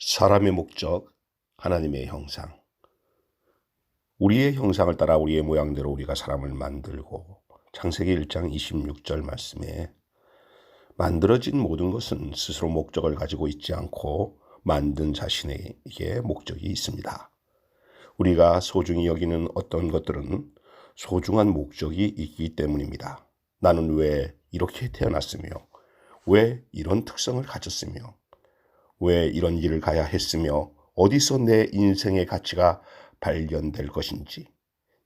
사람의 목적, 하나님의 형상. 우리의 형상을 따라 우리의 모양대로 우리가 사람을 만들고, 창세기 1장 26절 말씀에 만들어진 모든 것은 스스로 목적을 가지고 있지 않고 만든 자신에게 목적이 있습니다. 우리가 소중히 여기는 어떤 것들은 소중한 목적이 있기 때문입니다. 나는 왜 이렇게 태어났으며, 왜 이런 특성을 가졌으며, 왜 이런 길을 가야 했으며, 어디서 내 인생의 가치가 발견될 것인지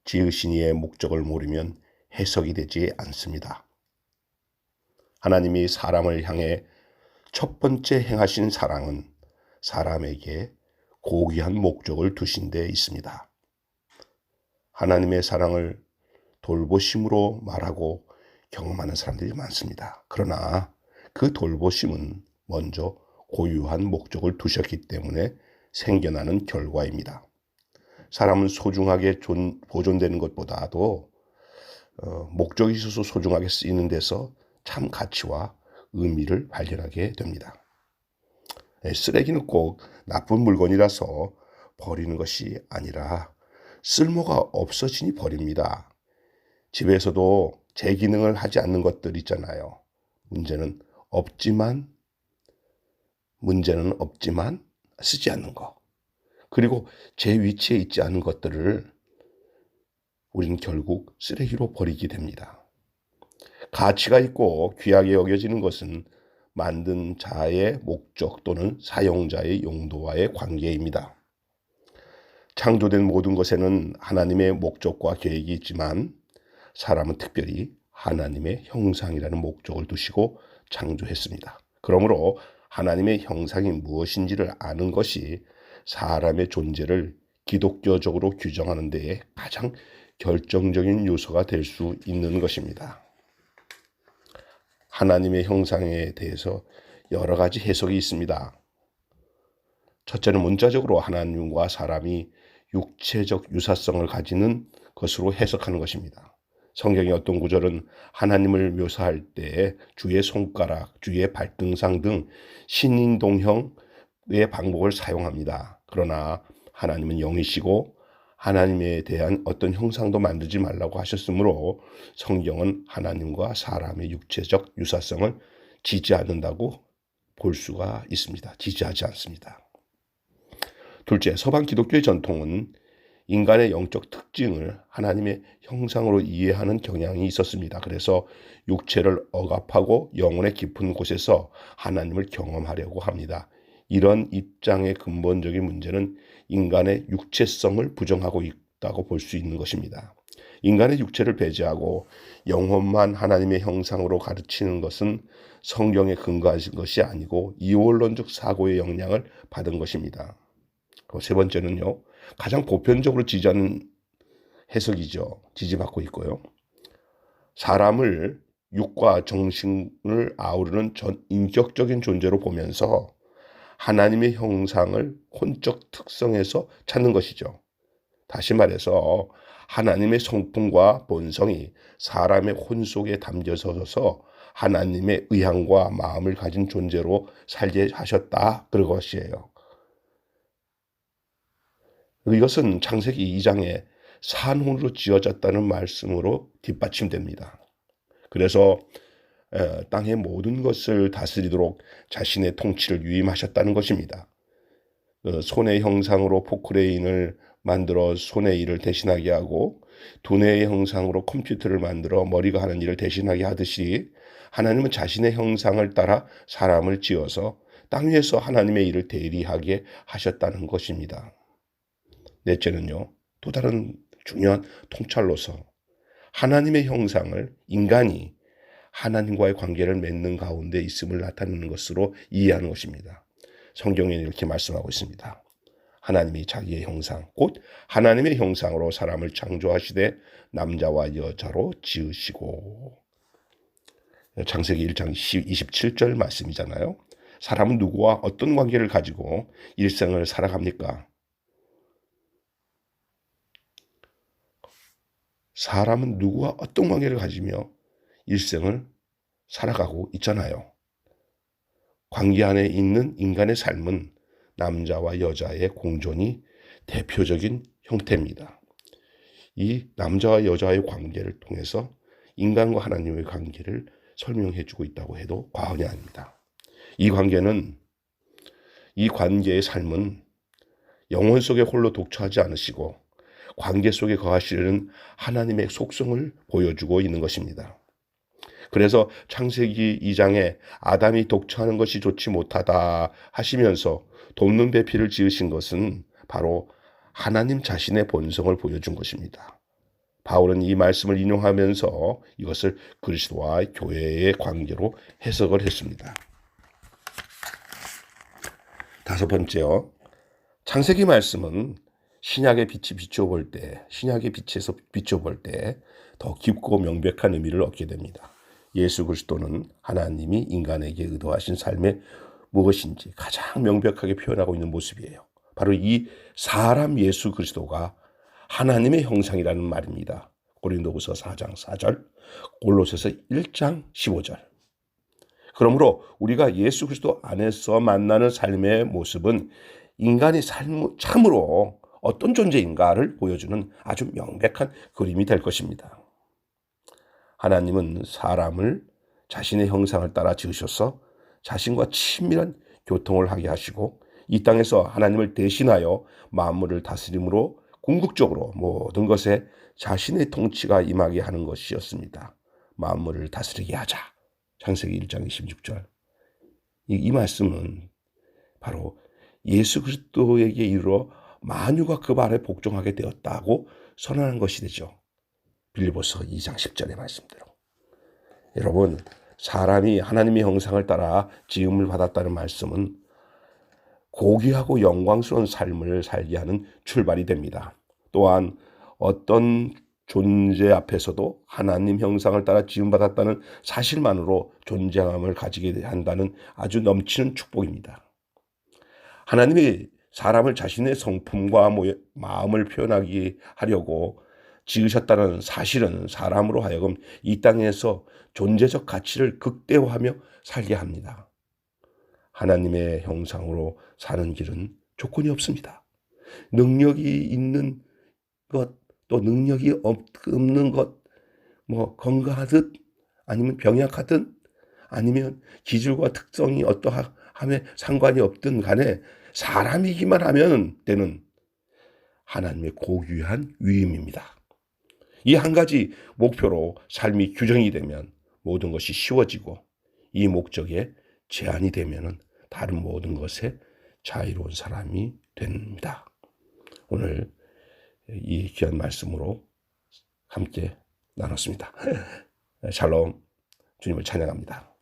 지으신 이의 목적을 모르면 해석이 되지 않습니다. 하나님이 사람을 향해 첫 번째 행하신 사랑은 사람에게 고귀한 목적을 두신 데 있습니다. 하나님의 사랑을 돌보심으로 말하고 경험하는 사람들이 많습니다. 그러나 그 돌보심은 먼저 고유한 목적을 두셨기 때문에 생겨나는 결과입니다. 사람은 소중하게 보존되는 것보다도 목적이 있어서 소중하게 쓰이는 데서 참 가치와 의미를 발견하게 됩니다. 쓰레기는 꼭 나쁜 물건이라서 버리는 것이 아니라 쓸모가 없어지니 버립니다. 집에서도 제 기능을 하지 않는 것들 있잖아요. 문제는 없지만 쓰지 않는 것. 그리고 제 위치에 있지 않은 것들을 우리는 결국 쓰레기로 버리게 됩니다. 가치가 있고 귀하게 여겨지는 것은 만든 자의 목적 또는 사용자의 용도와의 관계입니다. 창조된 모든 것에는 하나님의 목적과 계획이 있지만 사람은 특별히 하나님의 형상이라는 목적을 두시고 창조했습니다. 그러므로 하나님의 형상이 무엇인지를 아는 것이 사람의 존재를 기독교적으로 규정하는 데에 가장 결정적인 요소가 될 수 있는 것입니다. 하나님의 형상에 대해서 여러 가지 해석이 있습니다. 첫째는 문자적으로 하나님과 사람이 육체적 유사성을 가지는 것으로 해석하는 것입니다. 성경의 어떤 구절은 하나님을 묘사할 때 주의 손가락, 주의 발등상 등 신인동형의 방법을 사용합니다. 그러나 하나님은 영이시고 하나님에 대한 어떤 형상도 만들지 말라고 하셨으므로 성경은 하나님과 사람의 육체적 유사성을 지지하는다고 볼 수가 있습니다. 지지하지 않습니다. 둘째, 서방 기독교의 전통은 인간의 영적 특징을 하나님의 형상으로 이해하는 경향이 있었습니다. 그래서 육체를 억압하고 영혼의 깊은 곳에서 하나님을 경험하려고 합니다. 이런 입장의 근본적인 문제는 인간의 육체성을 부정하고 있다고 볼 수 있는 것입니다. 인간의 육체를 배제하고 영혼만 하나님의 형상으로 가르치는 것은 성경에 근거한 것이 아니고 이원론적 사고의 영향을 받은 것입니다. 세 번째는요, 가장 보편적으로 지지하는 해석이죠. 지지받고 있고요. 사람을 육과 정신을 아우르는 전 인격적인 존재로 보면서 하나님의 형상을 혼적 특성에서 찾는 것이죠. 다시 말해서 하나님의 성품과 본성이 사람의 혼 속에 담겨져서 하나님의 의향과 마음을 가진 존재로 살게 하셨다. 그런 것이에요. 이것은 창세기 2장에 산혼으로 지어졌다는 말씀으로 뒷받침됩니다. 그래서 땅의 모든 것을 다스리도록 자신의 통치를 위임하셨다는 것입니다. 손의 형상으로 포크레인을 만들어 손의 일을 대신하게 하고 두뇌의 형상으로 컴퓨터를 만들어 머리가 하는 일을 대신하게 하듯이 하나님은 자신의 형상을 따라 사람을 지어서 땅 위에서 하나님의 일을 대리하게 하셨다는 것입니다. 넷째는요, 또 다른 중요한 통찰로서 하나님의 형상을 인간이 하나님과의 관계를 맺는 가운데 있음을 나타내는 것으로 이해하는 것입니다. 성경에는 이렇게 말씀하고 있습니다. 하나님이 자기의 형상, 곧 하나님의 형상으로 사람을 창조하시되 남자와 여자로 지으시고. 창세기 1장 27절 말씀이잖아요. 사람은 누구와 어떤 관계를 가지고 일생을 살아갑니까? 사람은 누구와 어떤 관계를 가지며 일생을 살아가고 있잖아요. 관계 안에 있는 인간의 삶은 남자와 여자의 공존이 대표적인 형태입니다. 이 남자와 여자의 관계를 통해서 인간과 하나님의 관계를 설명해 주고 있다고 해도 과언이 아닙니다. 이 관계의 삶은 영혼 속에 홀로 독처하지 않으시고 관계 속에 거하시려는 하나님의 속성을 보여주고 있는 것입니다. 그래서 창세기 2장에 아담이 독처하는 것이 좋지 못하다 하시면서 돕는 배필을 지으신 것은 바로 하나님 자신의 본성을 보여준 것입니다. 바울은 이 말씀을 인용하면서 이것을 그리스도와 교회의 관계로 해석을 했습니다. 다섯 번째요. 창세기 말씀은 신약의 빛에서 비춰볼 때 더 깊고 명백한 의미를 얻게 됩니다. 예수 그리스도는 하나님이 인간에게 의도하신 삶의 무엇인지 가장 명백하게 표현하고 있는 모습이에요. 바로 이 사람 예수 그리스도가 하나님의 형상이라는 말입니다. 고린도후서 4장 4절, 골로새서 1장 15절. 그러므로 우리가 예수 그리스도 안에서 만나는 삶의 모습은 인간이 참으로 어떤 존재인가를 보여주는 아주 명백한 그림이 될 것입니다. 하나님은 사람을 자신의 형상을 따라 지으셔서 자신과 친밀한 교통을 하게 하시고 이 땅에서 하나님을 대신하여 만물을 다스림으로 궁극적으로 모든 것에 자신의 통치가 임하게 하는 것이었습니다. 만물을 다스리게 하자. 창세기 1장 26절. 이 말씀은 바로 예수 그리스도에게 이르러 만유가 그 발에 복종하게 되었다고 선언한 것이 되죠. 빌립보서 2장 10절의 말씀대로. 여러분, 사람이 하나님의 형상을 따라 지음을 받았다는 말씀은 고귀하고 영광스러운 삶을 살게 하는 출발이 됩니다. 또한 어떤 존재 앞에서도 하나님 형상을 따라 지음받았다는 사실만으로 존재감을 가지게 한다는 아주 넘치는 축복입니다. 하나님이 사람을 자신의 성품과 마음을 표현하게 하려고 지으셨다는 사실은 사람으로 하여금 이 땅에서 존재적 가치를 극대화하며 살게 합니다. 하나님의 형상으로 사는 길은 조건이 없습니다. 능력이 있는 것, 또 능력이 없는 것, 건강하듯 아니면 병약하든 아니면 기질과 특성이 어떠함에 상관이 없든 간에 사람이기만 하면 되는 하나님의 고귀한 위임입니다. 이 한 가지 목표로 삶이 규정이 되면 모든 것이 쉬워지고 이 목적에 제한이 되면 다른 모든 것에 자유로운 사람이 됩니다. 오늘 이 귀한 말씀으로 함께 나눴습니다. 샬롬, 주님을 찬양합니다.